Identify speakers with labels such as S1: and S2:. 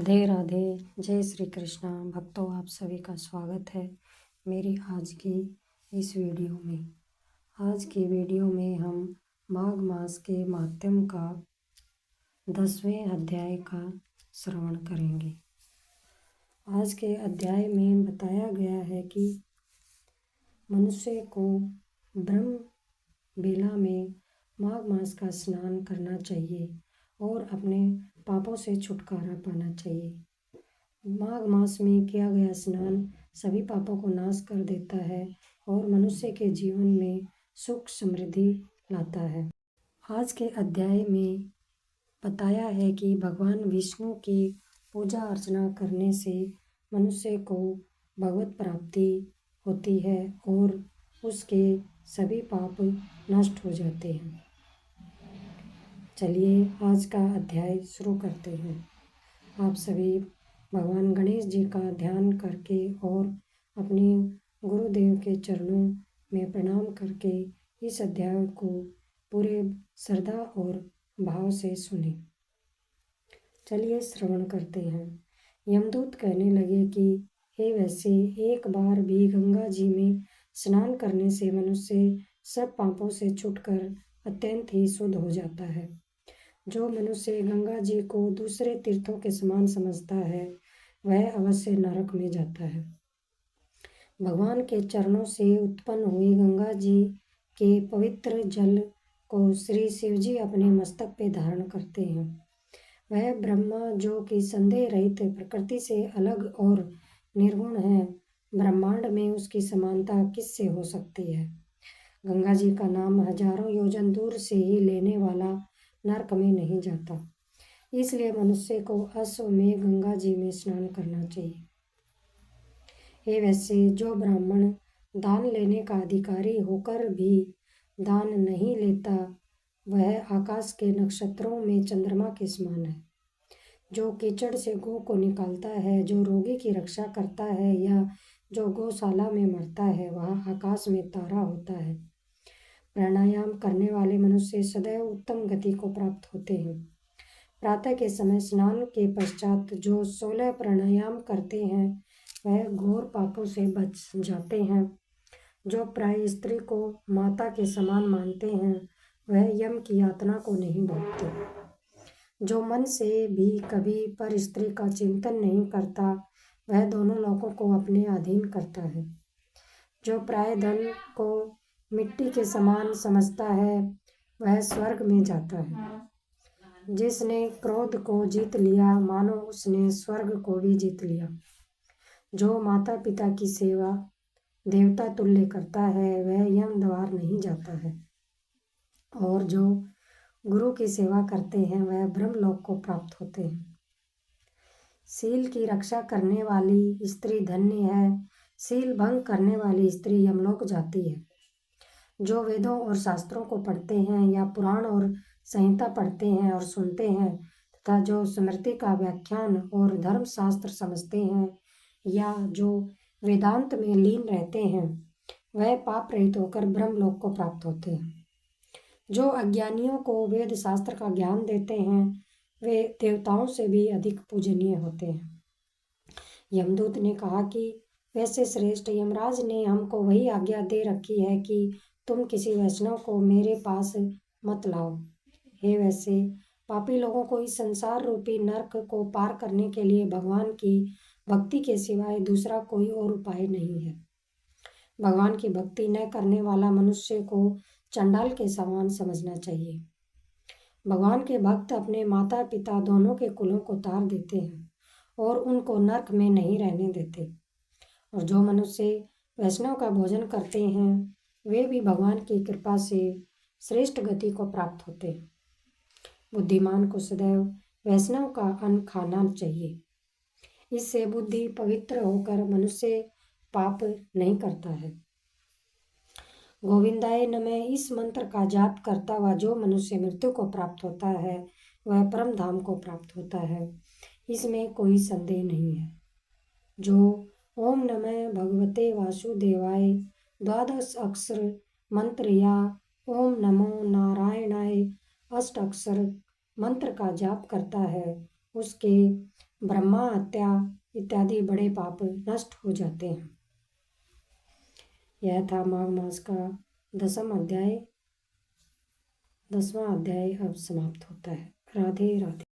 S1: राधे राधे। जय श्री कृष्णा भक्तों, आप सभी का स्वागत है मेरी आज की इस वीडियो में। आज की वीडियो में हम माघ मास के माध्यम का 10वें अध्याय का श्रवण करेंगे। आज के अध्याय में बताया गया है कि मनुष्य को ब्रह्म बेला में माघ मास का स्नान करना चाहिए और अपने पापों से छुटकारा पाना चाहिए। माघ मास में किया गया स्नान सभी पापों को नाश कर देता है और मनुष्य के जीवन में सुख समृद्धि लाता है। आज के अध्याय में बताया है कि भगवान विष्णु की पूजा अर्चना करने से मनुष्य को भगवत प्राप्ति होती है और उसके सभी पाप नष्ट हो जाते हैं। चलिए आज का अध्याय शुरू करते हैं। आप सभी भगवान गणेश जी का ध्यान करके और अपने गुरुदेव के चरणों में प्रणाम करके इस अध्याय को पूरे श्रद्धा और भाव से सुने। चलिए श्रवण करते हैं। यमदूत कहने लगे कि हे वैसे एक बार भी गंगा जी में स्नान करने से मनुष्य सब पापों से छूटकर अत्यंत ही शुद्ध हो जाता है। जो मनुष्य गंगा जी को दूसरे तीर्थों के समान समझता है वह अवश्य नरक में जाता है। भगवान के चरणों से उत्पन्न हुई गंगा जी के पवित्र जल को श्री शिव जी अपने मस्तक पे धारण करते हैं। वह ब्रह्मा जो कि संदेह रहित प्रकृति से अलग और निर्गुण है, ब्रह्मांड में उसकी समानता किससे हो सकती है। गंगा जी का नाम हजारों योजन दूर से ही लेने वाला नरक में नहीं जाता, इसलिए मनुष्य को अश्वमेध गंगा जी में स्नान करना चाहिए। हे वैसे जो ब्राह्मण दान लेने का अधिकारी होकर भी दान नहीं लेता वह आकाश के नक्षत्रों में चंद्रमा के समान है। जो कीचड़ से गौ को निकालता है, जो रोगी की रक्षा करता है या जो गौशाला में मरता है वह आकाश में तारा होता है। प्राणायाम करने वाले मनुष्य सदैव उत्तम गति को प्राप्त होते हैं। प्रातः के समय स्नान के पश्चात जो 16 प्राणायाम करते हैं वह घोर पापों से बच जाते हैं। जो प्राय स्त्री को माता के समान मानते हैं वह यम की यातना को नहीं भोगते। जो मन से भी कभी पर स्त्री का चिंतन नहीं करता वह दोनों लोगों को अपने अधीन करता है। जो प्राय धन को मिट्टी के समान समझता है वह स्वर्ग में जाता है। जिसने क्रोध को जीत लिया मानो उसने स्वर्ग को भी जीत लिया। जो माता पिता की सेवा देवता तुल्य करता है वह यम द्वार नहीं जाता है और जो गुरु की सेवा करते हैं वह ब्रह्मलोक को प्राप्त होते हैं। शील की रक्षा करने वाली स्त्री धन्य है, शील भंग करने वाली स्त्री यमलोक जाती है। जो वेदों और शास्त्रों को पढ़ते हैं या पुराण और संहिता पढ़ते हैं और सुनते हैं तथा जो स्मृति का व्याख्यान और धर्मशास्त्र समझते हैं या जो वेदांत में लीन रहते हैं वह पाप रहित होकर ब्रह्मलोक को प्राप्त होते हैं। जो अज्ञानियों को वेद शास्त्र का ज्ञान देते हैं वे देवताओं से भी अधिक पूजनीय होते हैं। यमदूत ने कहा कि वैसे श्रेष्ठ यमराज ने हमको वही आज्ञा दे रखी है कि तुम किसी वैष्णव को मेरे पास मत लाओ। हे वैसे पापी लोगों को इस संसार रूपी नरक को पार करने के लिए भगवान की भक्ति के सिवाय दूसरा कोई और उपाय नहीं है। भगवान की भक्ति न करने वाला मनुष्य को चंडाल के समान समझना चाहिए। भगवान के भक्त अपने माता पिता दोनों के कुलों को तार देते हैं और उनको नरक में नहीं रहने देते। और जो मनुष्य वैष्णव का भोजन करते हैं वे भी भगवान की कृपा से श्रेष्ठ गति को प्राप्त होते हैं। बुद्धिमान को सदैव वैष्णव का अन्न खाना चाहिए। इससे बुद्धि पवित्र होकर मनुष्य पाप नहीं करता है। गोविंदाय नमः इस मंत्र का जाप करता हुआ जो मनुष्य मृत्यु को प्राप्त होता है वह परम धाम को प्राप्त होता है, इसमें कोई संदेह नहीं है। जो ओम नमः भगवते वासुदेवाय 12 अक्षर मंत्र या ओम नमो नारायणाय 8 अक्षर मंत्र का जाप करता है उसके ब्रह्मा हत्या इत्यादि बड़े पाप नष्ट हो जाते हैं। यह था माघ मास का 10वां अध्याय। अब समाप्त होता है। राधे राधे।